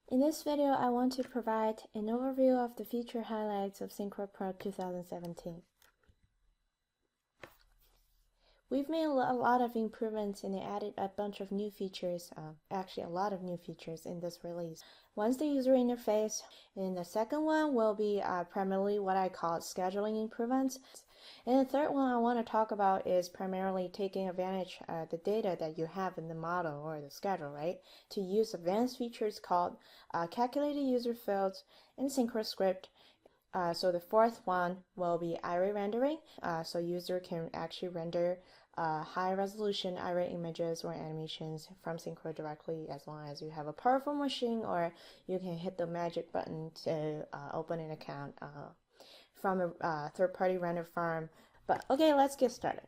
In this video, I want to provide an overview of the feature highlights of Synchro PRO 2017. We've made a lot of improvements and added a bunch of new features, actually a lot of new features in this release. One's the user interface, and the second one will be primarily what I call scheduling improvements. And the third one I want to talk about is primarily taking advantage of the data that you have in the model or the schedule, right? To use advanced features called calculated user fields and Synchro script. So the fourth one will be iray rendering. So user can actually render high resolution iray images or animations from Synchro directly as long as you have a powerful machine, or you can hit the magic button to open an account from a third-party render farm. But okay, let's get started.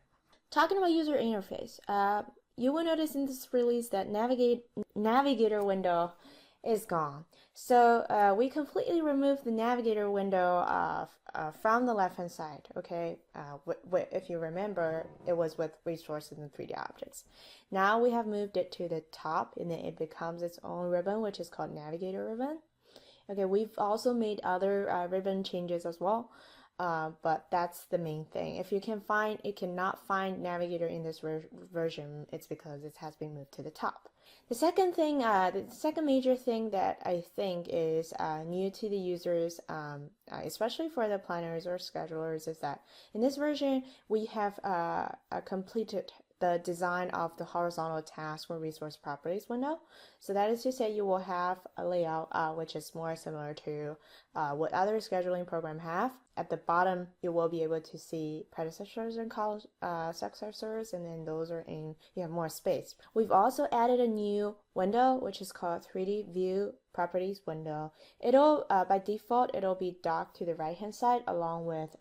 Talking about user interface, you will notice in this release that navigator window is gone. So we completely removed the navigator window from the left-hand side, okay? If you remember, it was with resources and 3D objects. Now we have moved it to the top, and then it becomes its own ribbon, which is called navigator ribbon. Okay, we've also made other ribbon changes as well, but that's the main thing. If you cannot find navigator in this version, it's because it has been moved to the top. The second thing, the second major thing that I think is new to the users, especially for the planners or schedulers, is that in this version we have completed the design of the horizontal task or resource properties window. So that is to say, you will have a layout which is more similar to what other scheduling programs have. At the bottom, you will be able to see predecessors and successors, and then those are in, you have more space. We've also added a new window, which is called 3D View Properties window. It'll, by default, it'll be docked to the right-hand side along with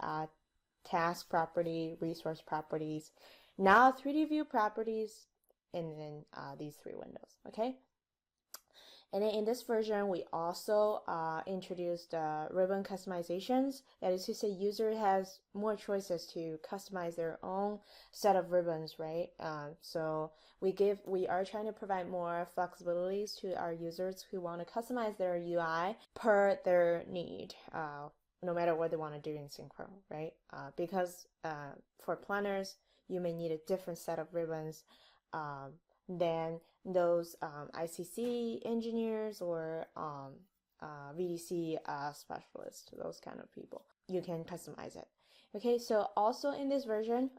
task property, resource properties. Now 3D view properties, and then these three windows, okay? And then in this version, we also introduced ribbon customizations. That is to say, user has more choices to customize their own set of ribbons, right? So we are trying to provide more flexibilities to our users who want to customize their UI per their need. No matter what they want to do in Synchro, right? Because for planners, you may need a different set of ribbons than those ICC engineers or VDC specialists, those kind of people. You can customize it. Okay, so also in this version,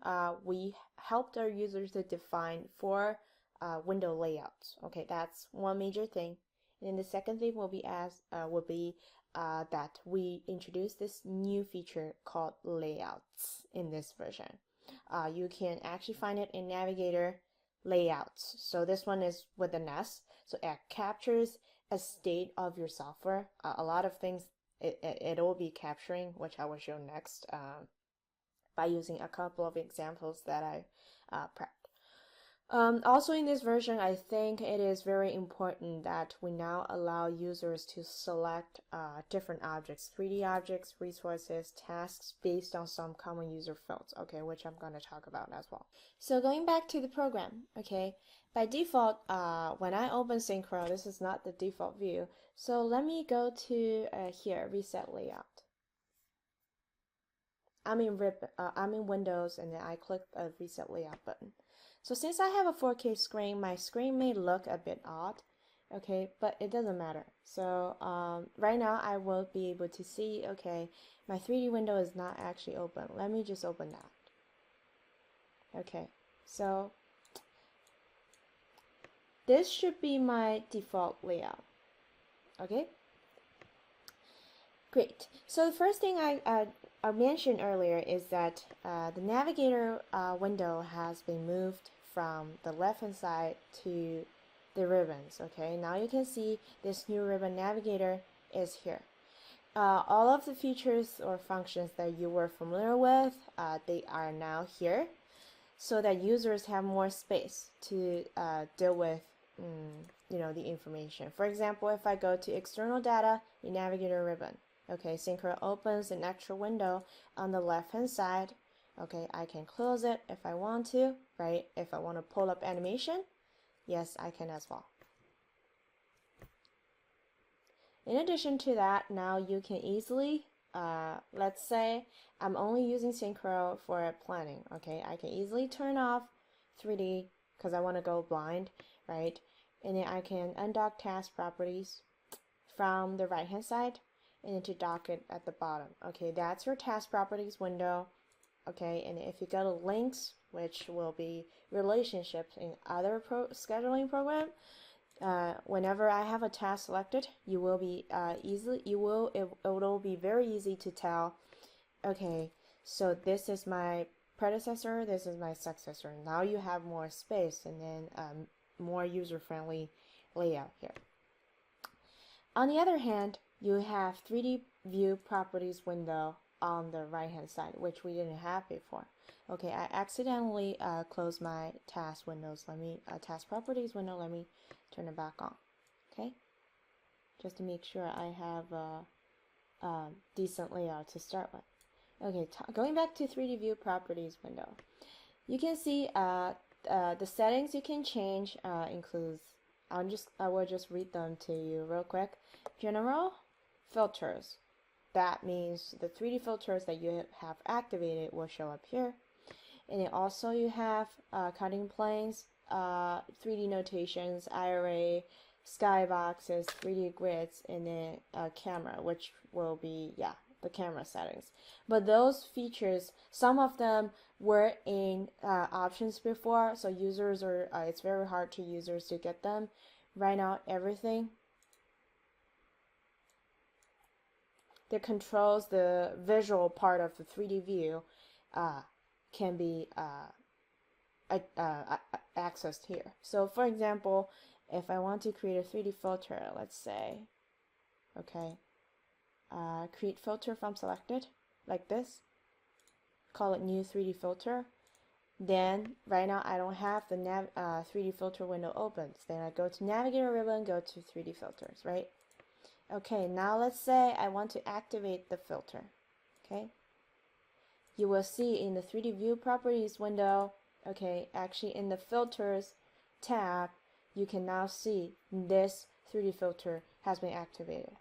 we helped our users to define 4 window layouts. Okay, that's one major thing. And then the second thing will be that we introduced this new feature called layouts in this version. You can actually find it in Navigator layouts. So this one is with an S. So it captures a state of your software. A lot of things it will be capturing, which I will show next by using a couple of examples that I prepped. Also in this version, I think it is very important that we now allow users to select different objects, 3D objects, resources, tasks based on some common user fields, okay, which I'm going to talk about as well. So going back to the program, okay, by default, when I open Synchro, this is not the default view. So let me go to here, reset layout. I'm in Windows, and then I click the reset layout button. So since I have a 4K screen, my screen may look a bit odd, okay, but it doesn't matter. So right now I will be able to see, okay, my 3D window is not actually open. Let me just open that. Okay, so this should be my default layout. Okay, great. So the first thing I mentioned earlier is that the navigator window has been moved from the left-hand side to the ribbons. Okay, now you can see this new ribbon navigator is here. All of the features or functions that you were familiar with, they are now here, so that users have more space to deal with the information. For example, if I go to external data, the navigator ribbon, okay, Synchro opens an extra window on the left-hand side. Okay, I can close it if I want to, right? If I want to pull up animation, yes, I can as well. In addition to that, now you can easily, let's say I'm only using Synchro for planning, okay? I can easily turn off 3D because I want to go blind, right? And then I can undock task properties from the right hand side and then to dock it at the bottom. Okay, that's your task properties window. Okay, and if you go to links, which will be relationships in other scheduling program, whenever I have a task selected, you will be it will be very easy to tell, okay, so this is my predecessor, this is my successor. Now you have more space and then more user-friendly layout here. On the other hand, you have 3D view properties window on the right hand side, which we didn't have before. Okay, I accidentally closed my task windows. Let me task properties window. Let me turn it back on. Okay, just to make sure I have a decent layout to start with. Okay, going back to 3D view properties window, you can see the settings you can change includes. I will just read them to you real quick. General filters. That means the 3D filters that you have activated will show up here. And then also you have cutting planes, 3D notations, iray, skyboxes, 3D grids, and then camera, which will be, the camera settings. But those features, some of them were in options before, so users are, it's very hard to users to get them. Right now, everything that controls the visual part of the 3D view can be accessed here. So for example, if I want to create a 3D filter, let's say, okay, create filter from selected, like this, call it new 3D filter. Then right now I don't have the 3D filter window open. So then I go to Navigator ribbon, go to 3D filters, right? Okay, now let's say I want to activate the filter. Okay, you will see in the 3D view properties window, okay, actually in the filters tab, you can now see this 3D filter has been activated.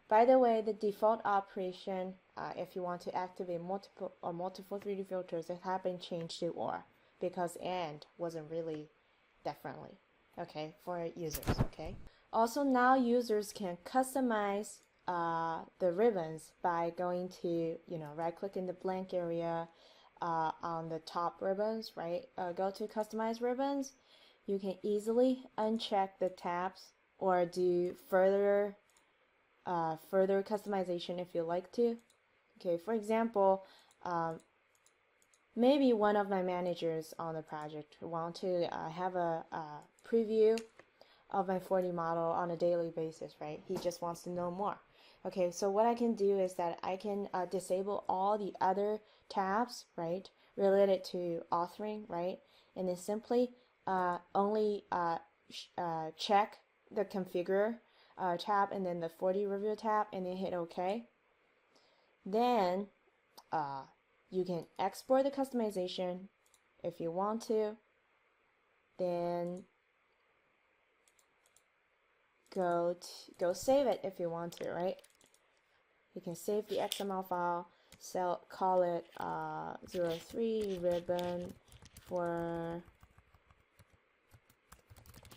By the way, the default operation, if you want to activate multiple 3D filters, it has been changed to OR because AND wasn't really that friendly, okay, for users, okay. Also, now users can customize the ribbons by going to, right-click in the blank area on the top ribbons, right? Go to Customize Ribbons. You can easily uncheck the tabs or do further customization if you like to. Okay, for example, maybe one of my managers on the project want to have a preview of my 4D model on a daily basis, right? He just wants to know more. Okay, so what I can do is that I can disable all the other tabs, right, related to authoring, right? And then simply only check the configure tab and then the 4D review tab and then hit OK. Then you can export the customization if you want to. Then go save it if you want to, right? You can save the XML file, call it 03 ribbon for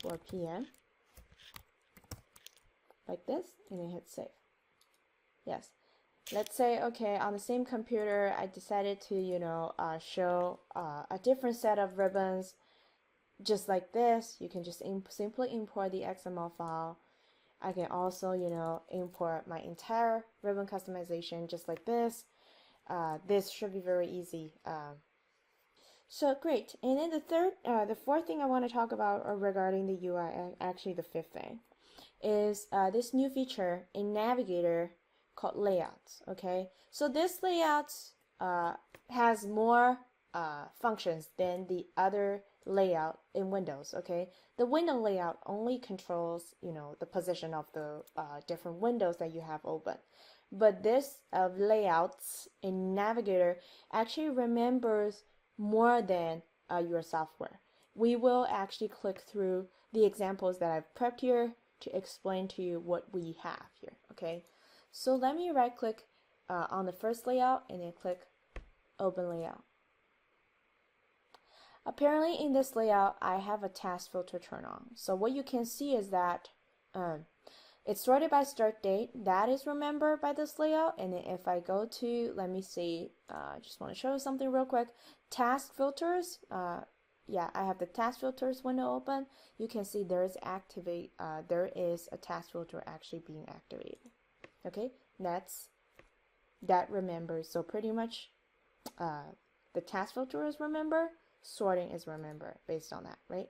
4 p.m. like this, and then hit save. Yes. Let's say, okay, on the same computer, I decided to, show a different set of ribbons, just like this. You can just simply import the XML file. I can also, import my entire ribbon customization just like this. This should be very easy. So great. And then the fourth thing I want to talk about regarding the UI, actually the fifth thing, is this new feature in Navigator called Layouts. Okay, so this Layouts has more functions than the other layout in Windows. Okay, the window layout only controls the position of the different windows that you have open, but this layouts in Navigator actually remembers more than your software. We will actually click through the examples that I've prepped here to explain to you what we have here, okay? So let me right click on the first layout and then click Open Layout. Apparently in this layout, I have a task filter turned on. So what you can see is that it's sorted by start date. That is remembered by this layout. And then if I go to, let me see, I just want to show you something real quick. Task filters, yeah, I have the task filters window open. You can see there is a task filter actually being activated. Okay, that remembers. So pretty much the task filter is remembered, sorting is remembered based on that, right?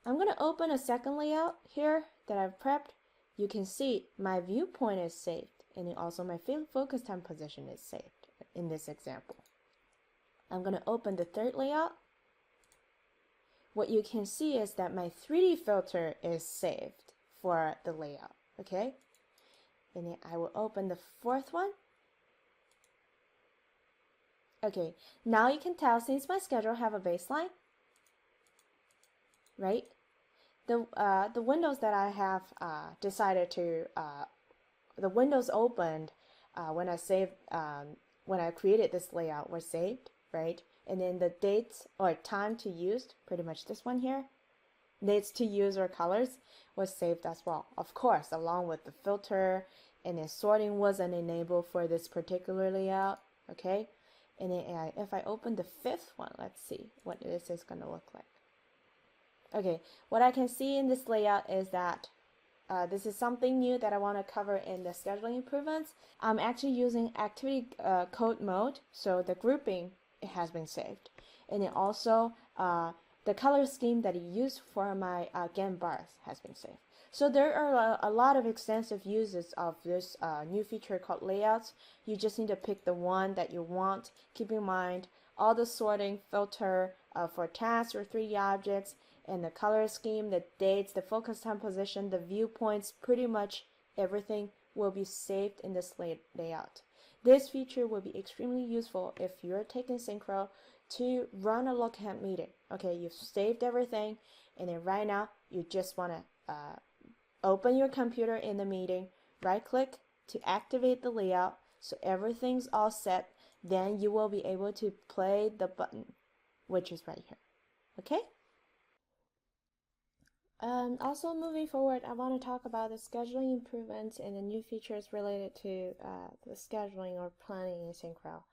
I'm going to open a second layout here that I've prepped. You can see my viewpoint is saved, and then also my focus time position is saved in this example. I'm going to open the third layout. What you can see is that my 3D filter is saved for the layout, okay? And then I will open the fourth one. Okay, now you can tell since my schedule have a baseline, right? The windows that I have decided to, the windows opened when I created this layout were saved, right? And then the dates or time to use, pretty much this one here, dates to use or colors was saved as well. Of course, along with the filter, and then sorting wasn't enabled for this particular layout, okay? And then if I open the fifth one, let's see what this is going to look like. Okay, what I can see in this layout is that this is something new that I want to cover in the scheduling improvements. I'm actually using activity code mode, so the grouping has been saved. And then also the color scheme that I used for my Gantt bars has been saved. So there are a lot of extensive uses of this new feature called layouts. You just need to pick the one that you want. Keep in mind all the sorting, filter for tasks or 3D objects, and the color scheme, the dates, the focus time position, the viewpoints, pretty much everything will be saved in this layout. This feature will be extremely useful if you're taking Synchro to run a lookup meeting. Okay, you've saved everything, and then right now you just want to open your computer in the meeting, right click to activate the layout, so everything's all set. Then you will be able to play the button, which is right here. Okay? Also moving forward, I want to talk about the scheduling improvements and the new features related to the scheduling or planning in Synchro.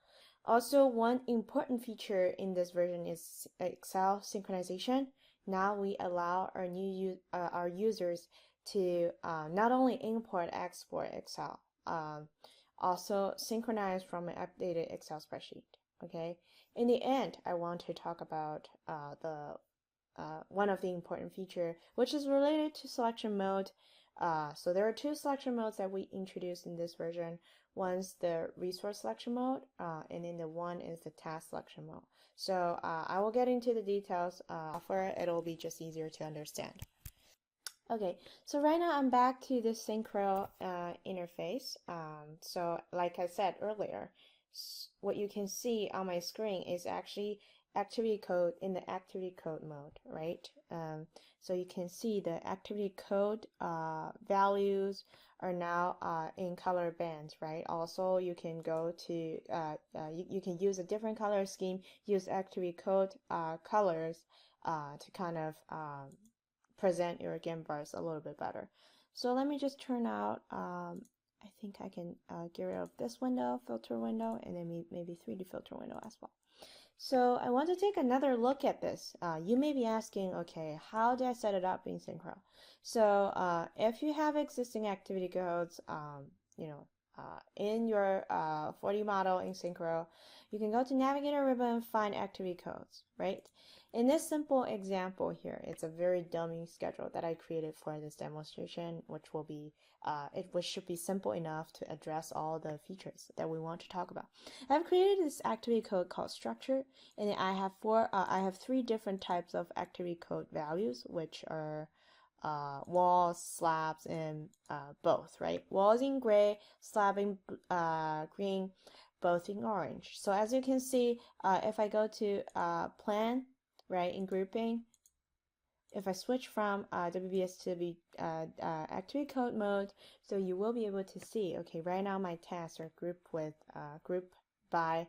Also, one important feature in this version is Excel synchronization. Now we allow our users to not only import, export Excel, also synchronize from an updated Excel spreadsheet. Okay. In the end, I want to talk about one of the important feature, which is related to selection mode. So there are two selection modes that we introduced in this version. One's the resource selection mode, and then the one is the task selection mode. So I will get into the details for it. It'll be just easier to understand. Okay, so right now I'm back to the Synchro interface. So like I said earlier, what you can see on my screen is actually activity code in the activity code mode, right? So you can see the activity code values are now in color bands, right? Also, you can go to you can use a different color scheme, use activity code colors to kind of present your Gantt bars a little bit better. So let me just turn out, I think I can get rid of this window, filter window, and then maybe 3D filter window as well. So I want to take another look at this. You may be asking, okay, how do I set it up in Synchro? So if you have existing activity codes, in your 4D model in Synchro, you can go to Navigator ribbon, find activity codes, right? In this simple example here, it's a very dummy schedule that I created for this demonstration, which will be, which should be simple enough to address all the features that we want to talk about. I've created this activity code called structure, and I have three different types of activity code values, which are walls, slabs, and both, right? Walls in gray, slab in green, both in orange. So as you can see, if I go to plan, right, in grouping, if I switch from WBS to the activity code mode, so you will be able to see, okay, right now my tasks are grouped by,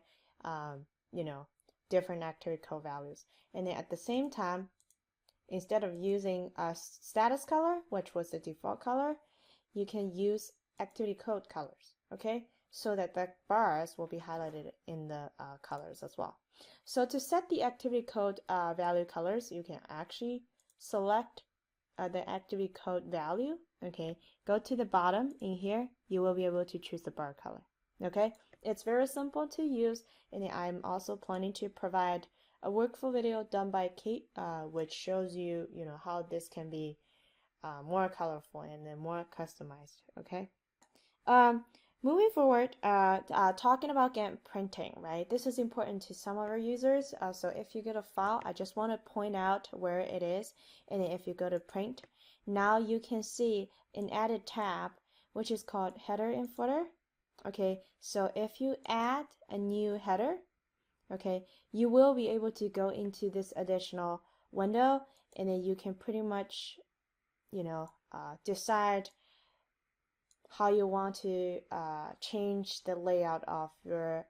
you know, different activity code values. And then at the same time, instead of using a status color, which was the default color, you can use activity code colors, okay? So that the bars will be highlighted in the colors as well. So to set the activity code value colors, you can actually select the activity code value, okay? Go to the bottom in here, you will be able to choose the bar color, okay? It's very simple to use, and I'm also planning to provide a workflow video done by Kate, which shows you, how this can be more colorful and then more customized, okay? Moving forward, talking about again printing, right? This is important to some of our users. So if you get a file, I just want to point out where it is. And then if you go to print, now you can see an added tab, which is called header and footer. Okay, so if you add a new header, okay, you will be able to go into this additional window, and then you can pretty much, decide how you want to change the layout of your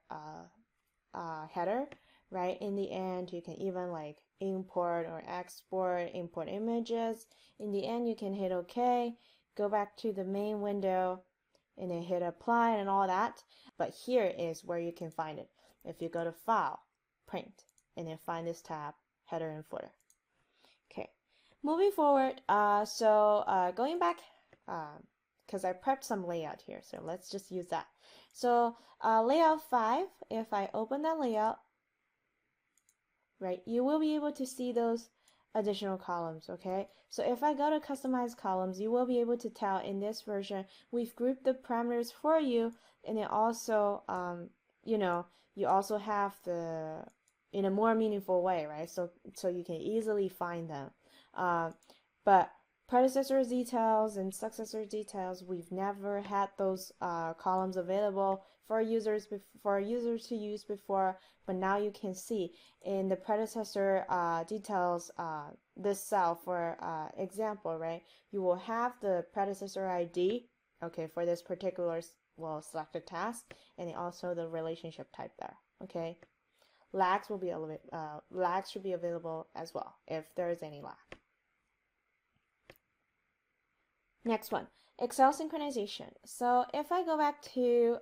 header, right? In the end, you can even like import or export, import images. In the end, you can hit OK, go back to the main window, and then hit apply and all that. But here is where you can find it. If you go to File, Print, and then find this tab, Header and Footer. Okay, moving forward, going back, because I prepped some layout here, so let's just use that. So layout 5, if I open that layout, right, you will be able to see those additional columns, okay? So if I go to customize columns, you will be able to tell in this version, we've grouped the parameters for you, and then also, you also have the, in a more meaningful way, right? So you can easily find them. But predecessor details and successor details, we've never had those columns available for users to use before, but now you can see in the predecessor details, this cell for example, right? You will have the predecessor ID, okay, for this particular selected task, and also the relationship type there, okay? Lags will be lags should be available as well if there is any lag. Next one, Excel synchronization. So if I go back to,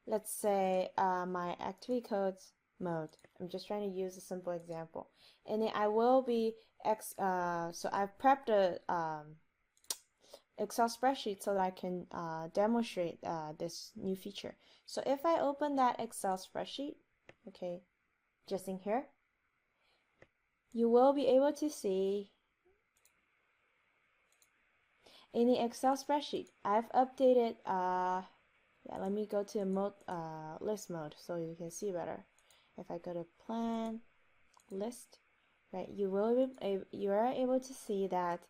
let's say, my activity codes mode, I'm just trying to use a simple example. And then I will be, so I've prepped a Excel spreadsheet so that I can demonstrate this new feature. So if I open that Excel spreadsheet, okay, just in here, you will be able to see in the Excel spreadsheet, I've updated, let me go to mode, list mode so you can see better. If I go to plan, list, right, you are able to see that,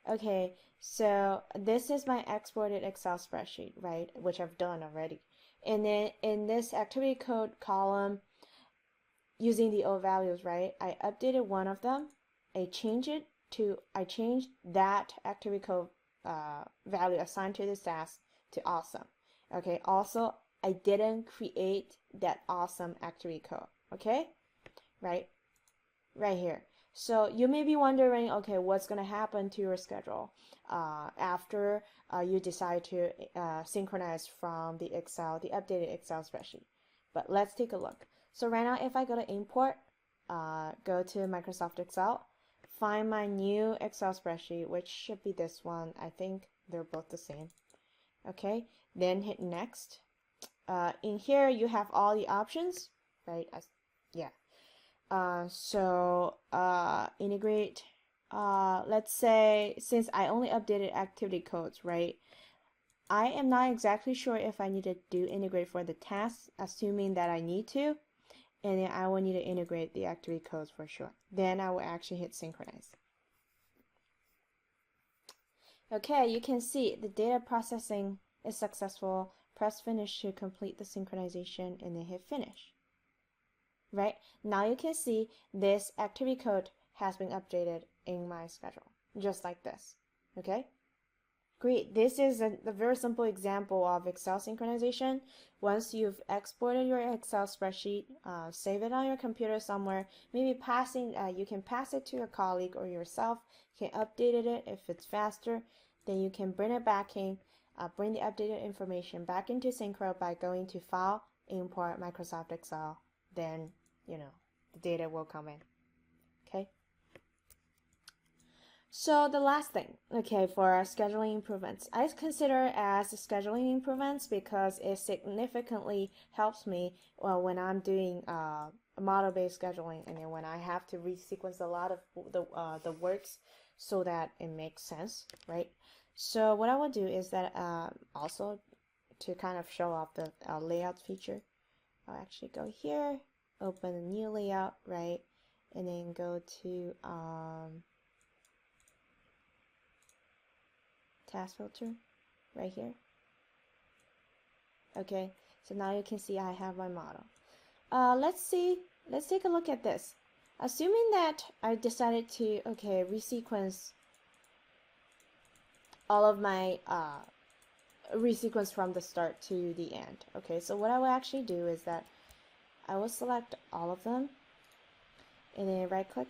okay, so this is my exported Excel spreadsheet, right, which I've done already. And then in this activity code column, using the old values, right, I updated one of them. I changed that activity code value assigned to this task to awesome. Okay, also I didn't create that awesome activity code, okay, right here. So you may be wondering, okay, what's going to happen to your schedule after you decide to synchronize from the updated Excel spreadsheet. But let's take a look. So right now, if I go to import, go to Microsoft Excel, find my new Excel spreadsheet, which should be this one. I think they're both the same. Okay, then hit next. In here, you have all the options, right? Integrate. Let's say, since I only updated activity codes, right? I am not exactly sure if I need to do integrate for the tasks, assuming that I need to. And then I will need to integrate the activity codes for sure. Then I will actually hit synchronize. Okay, you can see the data processing is successful. Press finish to complete the synchronization and then hit finish. Right? Now you can see this activity code has been updated in my schedule, just like this. Okay? Great. This is a very simple example of Excel synchronization. Once you've exported your Excel spreadsheet, save it on your computer somewhere. Maybe you can pass it to a colleague or yourself. You can update it if it's faster. Then you can bring it back in, bring the updated information back into Synchro by going to File, Import Microsoft Excel. Then, the data will come in. Okay? So the last thing, okay, for scheduling improvements, I consider as scheduling improvements because it significantly helps me when I'm doing model-based scheduling, and then when I have to resequence a lot of the works so that it makes sense, right? So what I will do is that also to kind of show off the layout feature, I'll actually go here, open a new layout, right, and then go to task filter right here. Okay, so now you can see I have my model. Let's take a look at this. Assuming that I decided to resequence all of my resequence from the start to the end. Okay, so what I will actually do is that I will select all of them and then right click,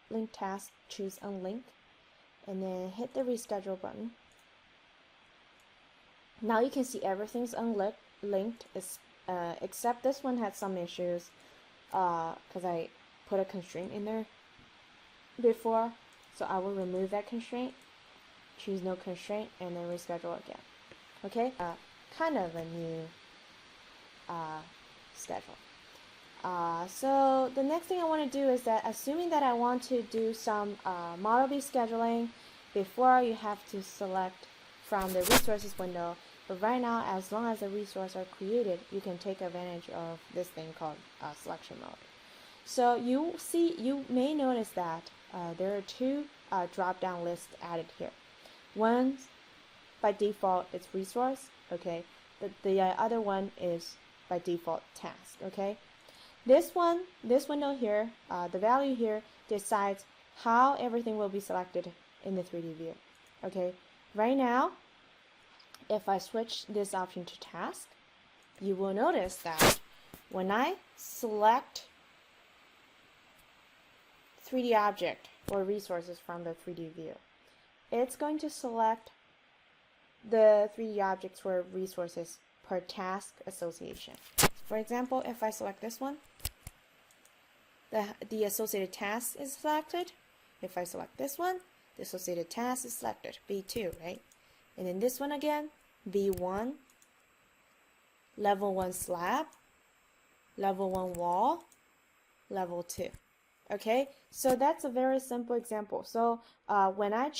link task, choose unlink, and then hit the reschedule button. Now you can see everything's unlinked, except this one had some issues because I put a constraint in there before, so I will remove that constraint, choose no constraint, and then reschedule again. Okay, kind of a new schedule. So the next thing I want to do is that, assuming that I want to do some model-based scheduling, before you have to select from the resources window. But right now, as long as the resources are created, you can take advantage of this thing called selection mode. So you may notice that there are two drop-down lists added here. One, by default, it's resource. Okay, the other one is by default task. Okay. This window here, the value here decides how everything will be selected in the 3D view. Okay, right now, if I switch this option to task, you will notice that when I select 3D object or resources from the 3D view, it's going to select the 3D objects for resources per task association. For example, if I select this one, the associated task is selected. If I select this one, the associated task is selected, B2, right? And then this one again, B1, level 1 slab, level 1 wall, level 2. Okay, so that's a very simple example. So when I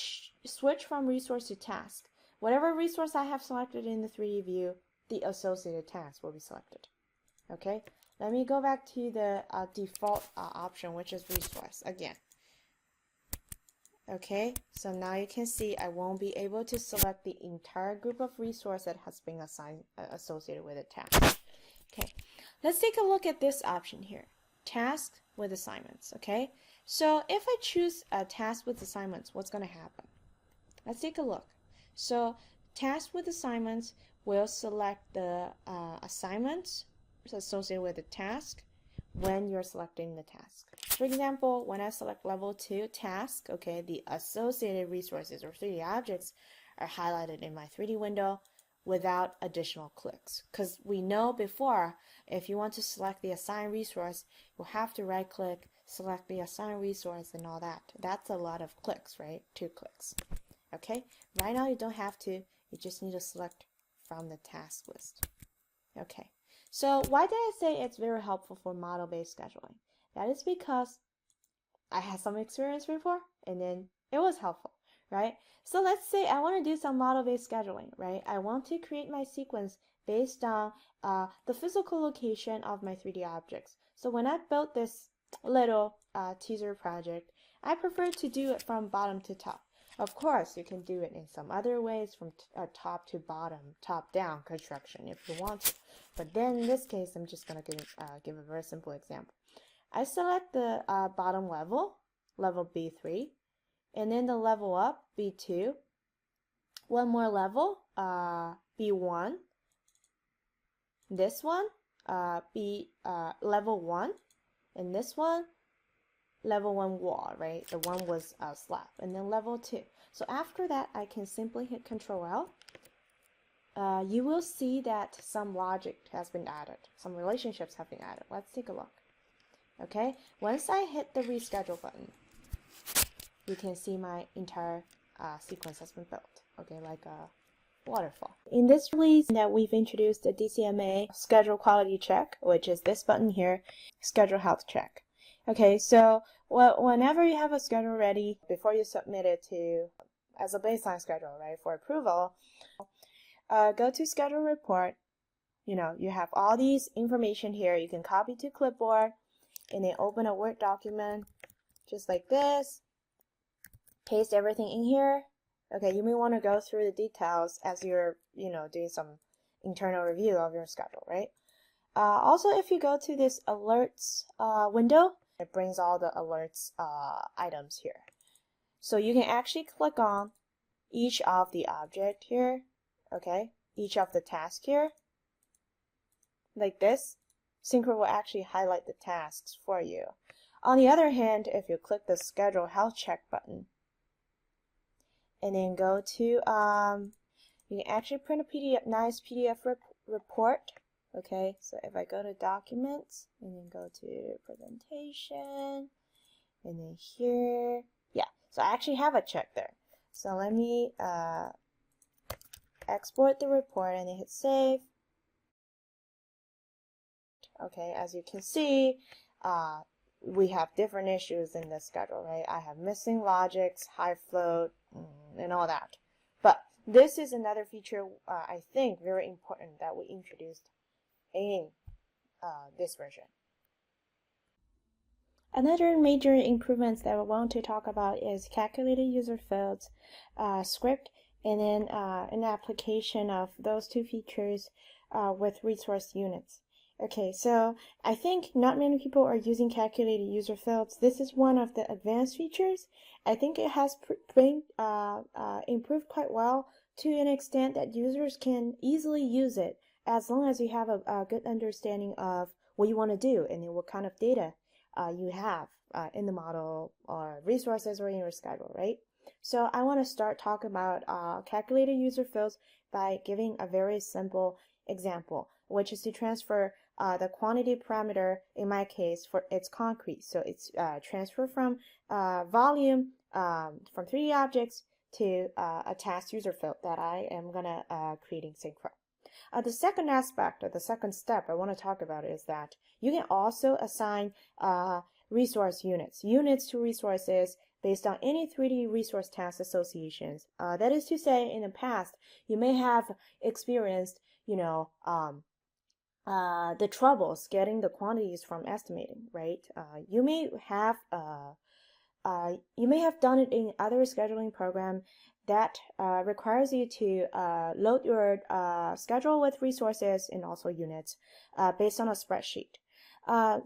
switch from resource to task, whatever resource I have selected in the 3D view, the associated task will be selected. Okay, let me go back to the default option, which is resource again. Okay, so now you can see I won't be able to select the entire group of resources that has been assigned associated with a task. Okay, let's take a look at this option here, task with assignments. Okay, so if I choose a task with assignments, what's going to happen? Let's take a look. So task with assignments will select the assignments associated with the task when you're selecting the task. For example, when I select level 2 task, okay, the associated resources or 3D objects are highlighted in my 3D window without additional clicks. Because we know before, if you want to select the assigned resource, you'll have to right click, select the assigned resource and all that. That's a lot of clicks, right? 2 clicks. Okay, right now you don't have to, you just need to select from the task list. Okay, so why did I say it's very helpful for model-based scheduling? That is because I had some experience before and then it was helpful, right? So let's say I want to do some model-based scheduling, right? I want to create my sequence based on the physical location of my 3D objects. So when I built this little teaser project, I prefer to do it from bottom to top. Of course, you can do it in some other ways from top to bottom, top-down construction if you want to. But then in this case, I'm just going to give a very simple example. I select the bottom level, level B3, and then the level up, B2, one more level, B1, this one, level 1, and this one, level 1 wall, right? The one was slab, and then level 2. So after that, I can simply hit Control L. You will see that some logic has been added, some relationships have been added. Let's take a look. Okay, once I hit the reschedule button, you can see my entire sequence has been built. Okay, like a waterfall. In this release that we've introduced the DCMA schedule quality check, which is this button here, schedule health check. Okay, so whenever you have a schedule ready, before you submit it to as a baseline schedule, right, for approval, go to schedule report. You know, you have all these information here. You can copy to clipboard and then open a Word document just like this. Paste everything in here. Okay, you may want to go through the details as you're, doing some internal review of your schedule, right? Also, if you go to this alerts window, it brings all the alerts items here. So you can actually click on each of the object here, okay? Each of the task here, like this. Synchro will actually highlight the tasks for you. On the other hand, if you click the schedule health check button, and then go to, you can actually print a PDF, nice PDF report. Okay, so if I go to documents and then go to presentation and then here, yeah, so I actually have a check there. So let me export the report and then hit save. Okay, as you can see, we have different issues in the schedule, right? I have missing logics, high float, and all that. But this is another feature I think very important that we introduced in this version. Another major improvements that I want to talk about is calculated user fields, script, and then an application of those two features with resource units. Okay, so I think not many people are using calculated user fields. This is one of the advanced features. I think it has improved quite well to an extent that users can easily use it as long as you have a good understanding of what you want to do and then what kind of data you have in the model or resources or in your schedule, right? So I want to start talking about calculated user fields by giving a very simple example, which is to transfer the quantity parameter, in my case, for it's concrete. So it's transfer from volume from 3D objects to a task user field that I am gonna create in Synchro. The second aspect, or the second step I want to talk about is that you can also assign resource units to resources based on any 3D resource task associations. That is to say, in the past, you may have experienced, the troubles getting the quantities from estimating, right? You may have done it in other scheduling program that requires you to load your schedule with resources and also units based on a spreadsheet.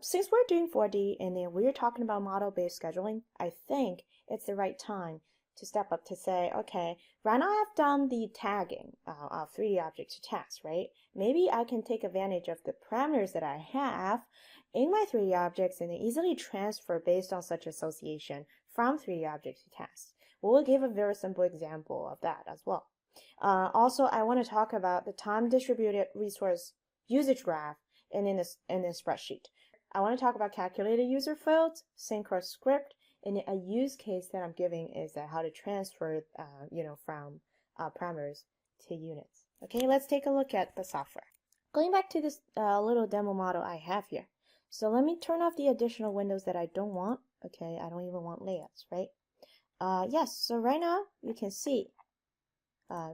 Since we're doing 4D and then we're talking about model-based scheduling, I think it's the right time to step up to say, okay, right now I've done the tagging of 3D objects to tasks, right? Maybe I can take advantage of the parameters that I have in my 3D objects and easily transfer based on such association from 3D objects to tasks. We'll give a very simple example of that as well. Also, I want to talk about the time distributed resource usage graph in this spreadsheet. I want to talk about calculated user fields, Synchro script, and a use case that I'm giving is how to transfer, from parameters to units. Okay, let's take a look at the software. Going back to this little demo model I have here. So let me turn off the additional windows that I don't want. Okay, I don't even want layouts, right? Yes, so right now you can see,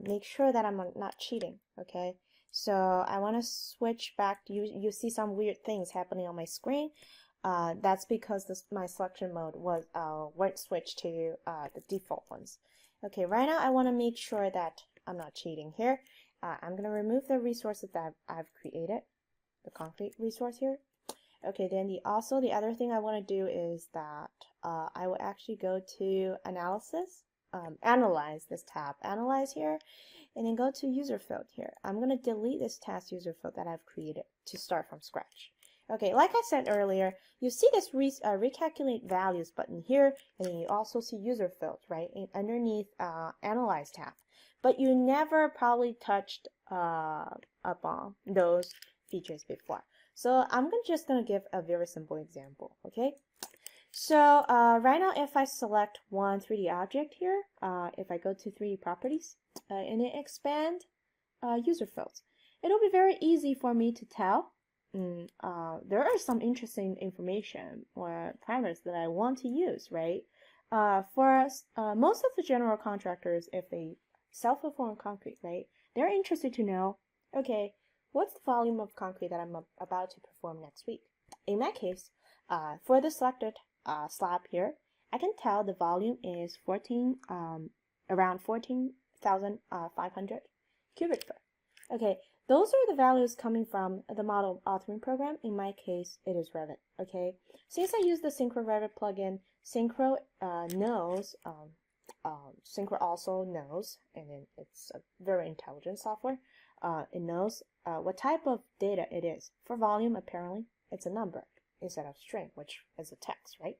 make sure that I'm not cheating, okay? So I want to switch back. You see some weird things happening on my screen. That's because my selection mode weren't switched to the default ones. Okay, right now I want to make sure that I'm not cheating here. I'm going to remove the resources that I've created, the concrete resource here. Okay, then the other thing I want to do is that I will actually go to analysis, analyze this tab, analyze here, and then go to user field here. I'm going to delete this task user field that I've created to start from scratch. Okay, like I said earlier, you see this recalculate values button here, and then you also see user field, right, underneath analyze tab. But you never probably touched upon those features before. So I'm just going to give a very simple example, okay? So right now, if I select one 3D object here, if I go to 3D properties and then expand user fields, it'll be very easy for me to tell there are some interesting information or parameters that I want to use, right? For most of the general contractors, if they self-perform concrete, right, they're interested to know, okay, what's the volume of concrete that I'm about to perform next week? In that case, for the selected slab here, I can tell the volume is around 14,500 cubic foot. Okay, those are the values coming from the model authoring program. In my case, it is Revit. Okay, since I use the Synchro Revit plugin, Synchro knows. Synchro also knows, and then it's a very intelligent software. It knows what type of data it is. For volume, apparently, it's a number instead of string, which is a text, right?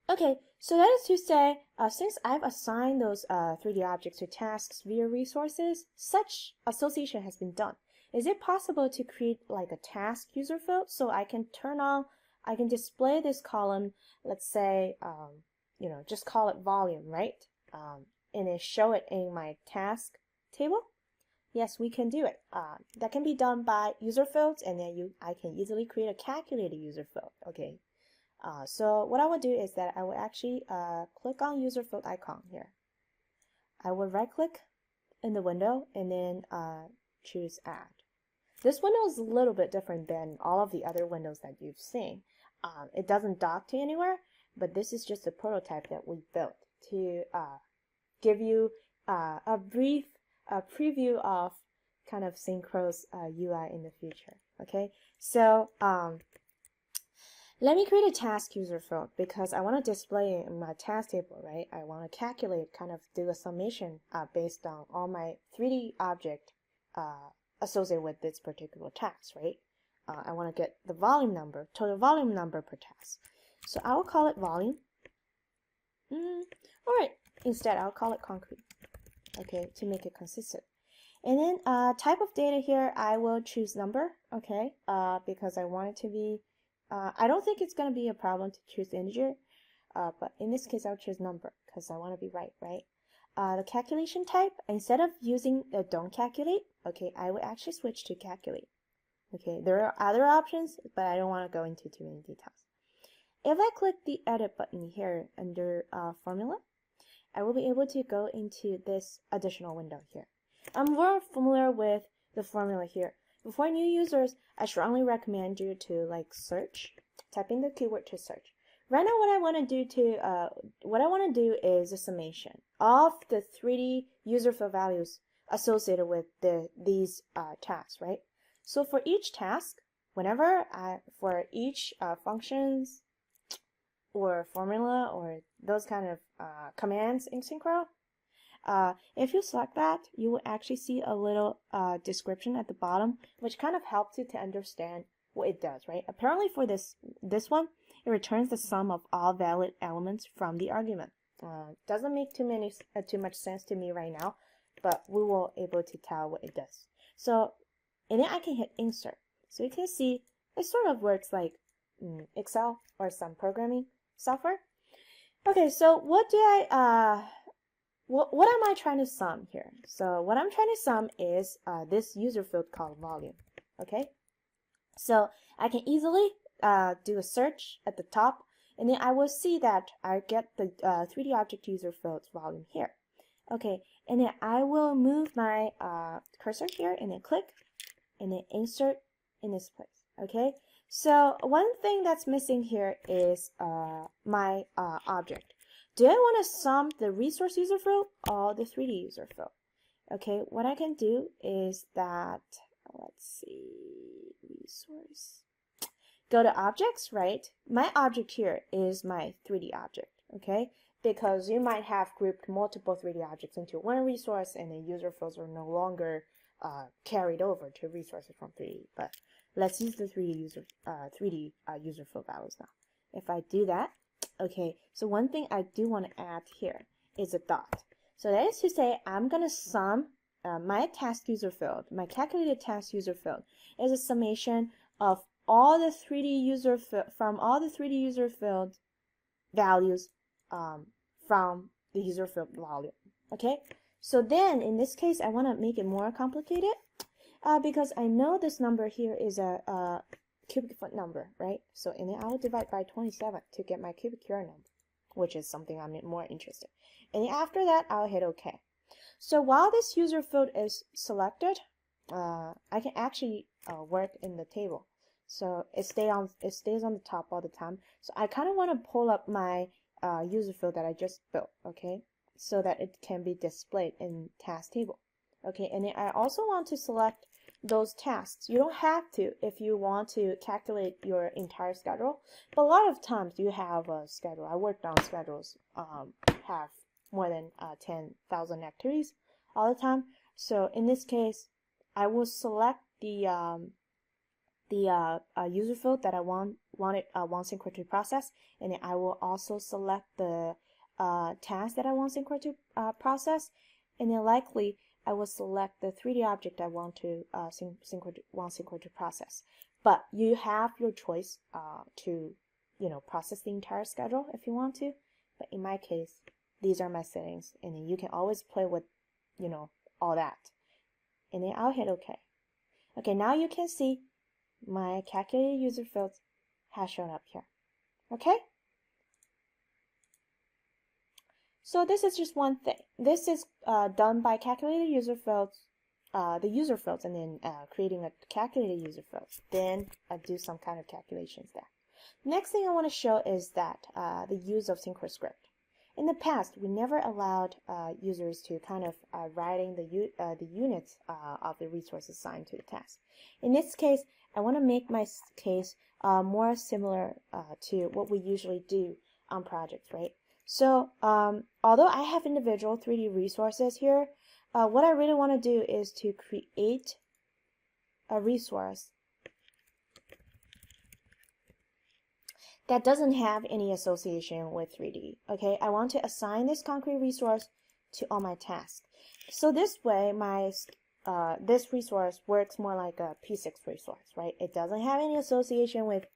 Okay, so that is to say, since I've assigned those 3D objects to tasks via resources, such association has been done. Is it possible to create like a task user field so I can I can display this column, let's say, just call it volume, right? And then show it in my task table? Yes, we can do it. That can be done by user fields, and then I can easily create a calculated user field, okay? So what I will do is that I will actually click on user field icon here. I will right click in the window and then choose add. This window is a little bit different than all of the other windows that you've seen. It doesn't dock to anywhere, but this is just a prototype that we built to give you a brief preview of kind of Synchro's UI in the future. Okay, so let me create a task user field because I want to display it in my task table, right? I want to calculate, kind of do a summation based on all my 3D object associated with this particular task, right? I want to get the volume number, total volume number per task. So I will call it volume. All right, instead I'll call it concrete, okay, to make it consistent. And then type of data here, I will choose number, okay, because I want it to be, I don't think it's going to be a problem to choose integer, but in this case I'll choose number because I want to be right? The calculation type, instead of using the don't calculate, okay, I will actually switch to calculate. Okay, there are other options, but I don't want to go into too many details. If I click the edit button here under formula, I will be able to go into this additional window here. I'm more familiar with the formula here. For new users, I strongly recommend you to search, type in the keyword to search. Right now, what I want to do is a summation of the 3D user field values associated with these tasks, right? So for each task, for each functions or formula or those kind of commands in Synchro, if you select that, you will actually see a little description at the bottom, which kind of helps you to understand what it does, right? Apparently for this one, it returns the sum of all valid elements from the argument. Doesn't make too much sense to me right now, but we will able to tell what it does. So, and then I can hit insert. So you can see it sort of works like Excel or some programming software. Okay, so what am I trying to sum here? So what I'm trying to sum is this user field called volume. Okay, so I can easily do a search at the top, and then I will see that I get the 3D object user field volume here. Okay, and then I will move my cursor here and then click and then insert in this place. Okay, so one thing that's missing here is my object. Do I want to sum the resource user field or the 3D user field? Okay, what I can do is that, let's see, resource. go to objects, right? My object here is my 3D object, okay? Because you might have grouped multiple 3D objects into one resource and the user fields are no longer carried over to resources from 3D. But let's use the 3D user field values now. If I do that, okay, so one thing I do want to add here is a dot. So that is to say, I'm going to sum my task user field, my calculated task user field is a summation of all the 3D user from all the 3D user field values from the user field value. Okay, so then in this case, I want to make it more complicated because I know this number here is a cubic foot number, right? So and then I will divide by 27 to get my cubic yard number, which is something I'm more interested. And then after that, I'll hit OK. So while this user field is selected, I can actually work in the table. So it stays on the top all the time. So I kind of want to pull up my user field that I just built, okay, so that it can be displayed in task table. Okay, and then I also want to select those tasks. You don't have to if you want to calculate your entire schedule, but a lot of times you have a schedule. I worked on schedules have more than 10,000 activities all the time. So in this case, I will select the user field that I want Synchro to process, and then I will also select the task that I want Synchro to process, and then likely I will select the 3D object I want to Synchro to process. But you have your choice to process the entire schedule if you want to. But in my case, these are my settings, and then you can always play with all that. And then I'll hit OK. Okay, now you can see my calculated user fields has shown up here. Okay? So this is just one thing. This is done by calculated user fields, the user fields, and then creating a calculated user fields. Then I do some kind of calculations there. Next thing I want to show is that the use of Synchro script. In the past, we never allowed users to kind of writing the units of the resources assigned to the task. In this case, I want to make my case more similar to what we usually do on projects, right? So although I have individual 3D resources here, what I really want to do is to create a resource that doesn't have any association with 3D. Okay, I want to assign this concrete resource to all my tasks. So this way, my this resource works more like a P6 resource, right? It doesn't have any association with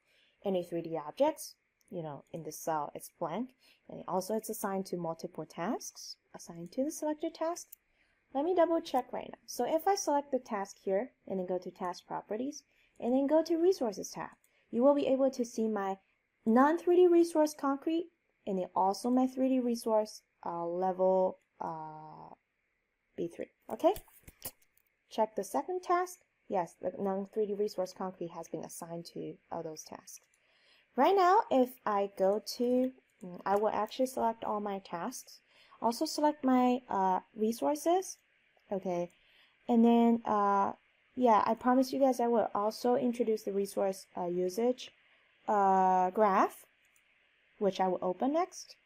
any 3D objects. In this cell, it's blank. And also it's assigned to multiple tasks, assigned to the selected task. Let me double check right now. So if I select the task here, and then go to task properties, and then go to resources tab, you will be able to see my non-3D resource concrete, and then also my 3D resource level B3, okay? Check the second task. Yes, the non-3D resource concrete has been assigned to all those tasks. Right now, if I go to, I will actually select all my tasks. Also select my resources, okay? And then, yeah, I promise you guys I will also introduce the resource usage graph, which I will open next.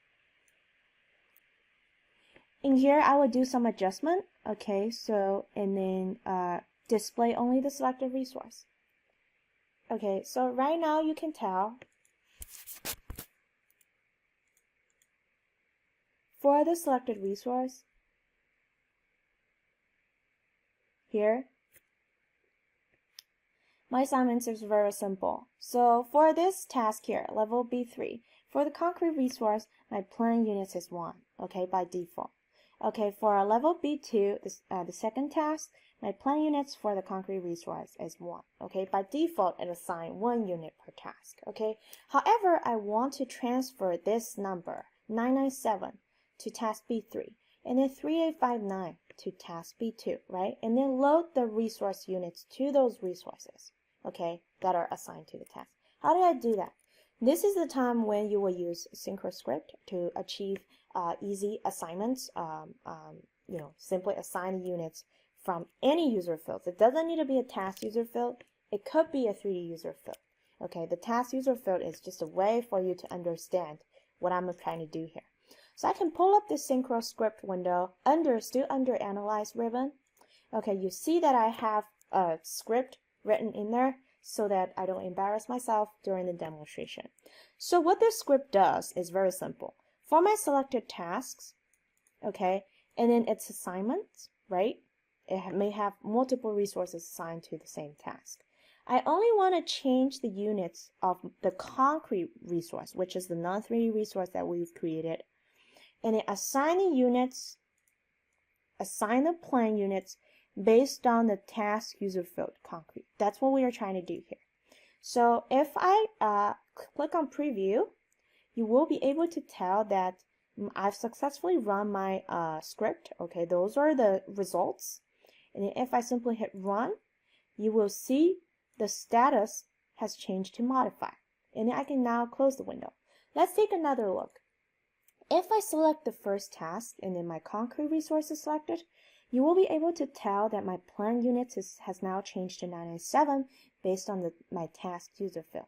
In here, I will do some adjustment, okay? So, and then display only the selected resource. Okay, so right now you can tell for the selected resource here, my assignments is very simple. So for this task here, level B3, for the concrete resource, my plan units is 1, okay, by default. Okay, for level B2, the second task, my plan units for the concrete resource is 1. Okay, by default, it assigns 1 unit per task. Okay, however, I want to transfer this number, 997, to task B3, and then 3859 to task B2, right? And then load the resource units to those resources, okay, that are assigned to the task. How do I do that? This is the time when you will use Synchro script to achieve easy assignments. Simply assign the units from any user field. It doesn't need to be a task user field. It could be a 3D user field. Okay, the task user field is just a way for you to understand what I'm trying to do here. So I can pull up this Synchro script window still under Analyze ribbon. Okay, you see that I have a script written in there so that I don't embarrass myself during the demonstration. So what this script does is very simple. For my selected tasks, okay, and then its assignments, right? It may have multiple resources assigned to the same task. I only want to change the units of the concrete resource, which is the non-3D resource that we've created, and then assign the units, assign the plan units based on the task user field concrete. That's what we are trying to do here. So if I click on preview, you will be able to tell that I've successfully run my script. Okay, those are the results. And then if I simply hit run, you will see the status has changed to modify. And then I can now close the window. Let's take another look. If I select the first task and then my concrete resource is selected, you will be able to tell that my plan units has now changed to 997 based on my task user field.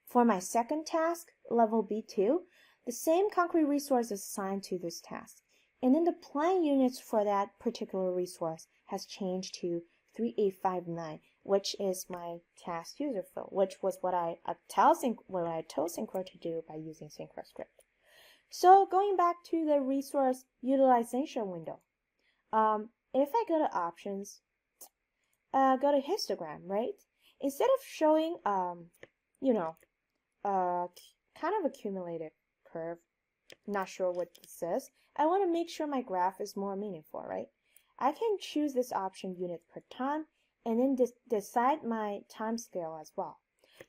For my second task, level B2, the same concrete resource is assigned to this task. And then the plan units for that particular resource has changed to 3859, which is my task user field, which was what I told Synchro to do by using Synchro script. So going back to the resource utilization window, if I go to options, go to histogram, right? Instead of showing, kind of a cumulative curve, not sure what this is, I want to make sure my graph is more meaningful, right? I can choose this option unit per time and then decide my time scale as well.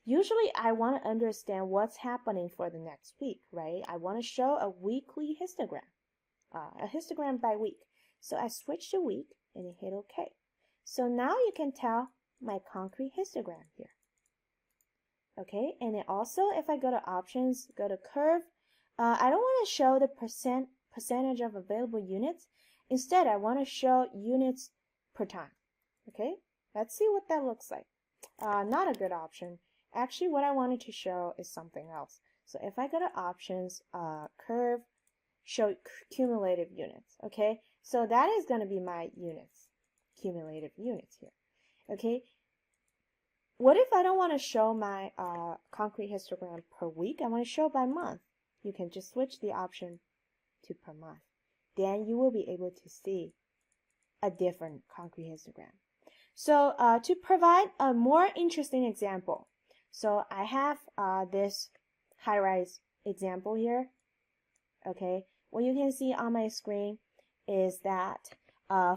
Usually I want to understand what's happening for the next week, right? I want to show a weekly histogram, a histogram by week. So I switch to week and then hit OK. So now you can tell my concrete histogram here. Okay, and then also if I go to options, go to curve, I don't want to show the percentage of available units. Instead, I want to show units per time. Okay, let's see what that looks like. Not a good option. Actually, what I wanted to show is something else. So if I go to options, curve, show cumulative units. Okay, so that is going to be my units, cumulative units here. Okay, what if I don't want to show my concrete histogram per week? I want to show by month. You can just switch the option to per month. Then you will be able to see a different concrete histogram. So to provide a more interesting example, so I have this high-rise example here. Okay, what you can see on my screen is that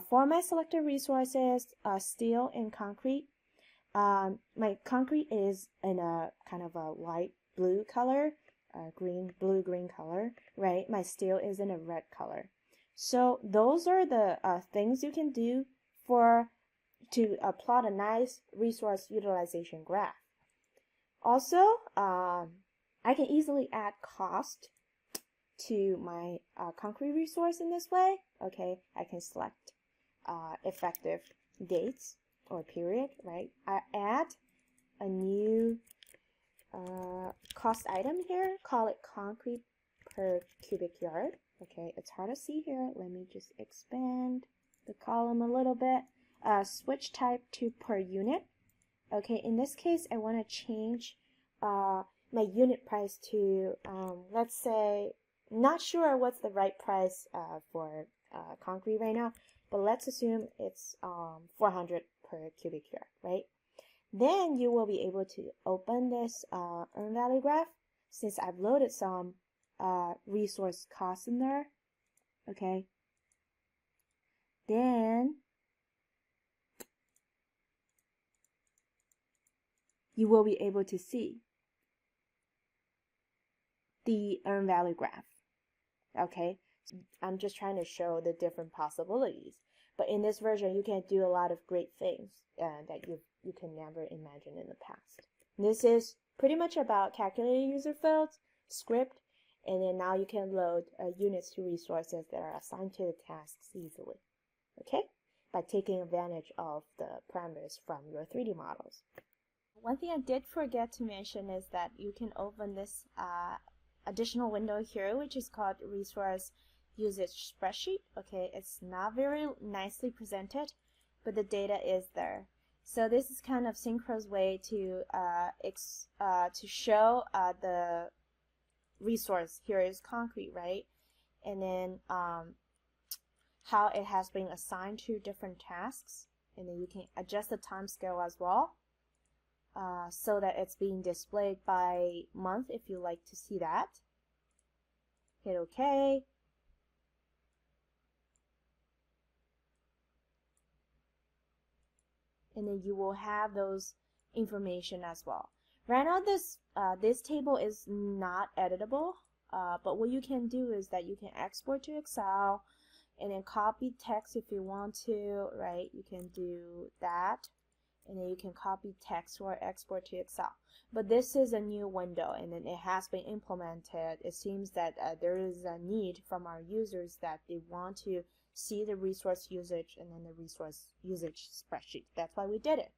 for my selected resources, steel and concrete, my concrete is in a kind of a light blue color, blue-green color, right? My steel is in a red color. So those are the things you can do to plot a nice resource utilization graph. Also, I can easily add cost to my concrete resource in this way. Okay, I can select effective dates or period, right? I add a new cost item here, call it concrete per cubic yard. Okay, it's hard to see here. Let me just expand the column a little bit. Switch type to per unit. Okay, in this case, I want to change my unit price to, let's say, not sure what's the right price for concrete right now, but let's assume it's 400 per cubic yard, right? Then you will be able to open this earn value graph since I've loaded some resource costs in there. Okay. Then you will be able to see the earn value graph. Okay. I'm just trying to show the different possibilities. But in this version, you can do a lot of great things that you can never imagine in the past. This is pretty much about calculating user fields, script, and then now you can load units to resources that are assigned to the tasks easily, okay? By taking advantage of the parameters from your 3D models. one thing I did forget to mention is that you can open this additional window here, which is called Resource Usage Spreadsheet. Okay, it's not very nicely presented, but the data is there. So this is kind of Synchro's way to show the resource. Here is concrete, right? And then how it has been assigned to different tasks, and then you can adjust the time scale as well, so that it's being displayed by month if you like to see that. Hit OK. And then you will have those information as well. Right now this table is not editable, but what you can do is that you can export to Excel and then copy text if you want to, right? You can do that, and then you can copy text or export to Excel. But this is a new window, and then it has been implemented. It seems that there is a need from our users that they want to see the resource usage and then the resource usage spreadsheet. That's why we did it.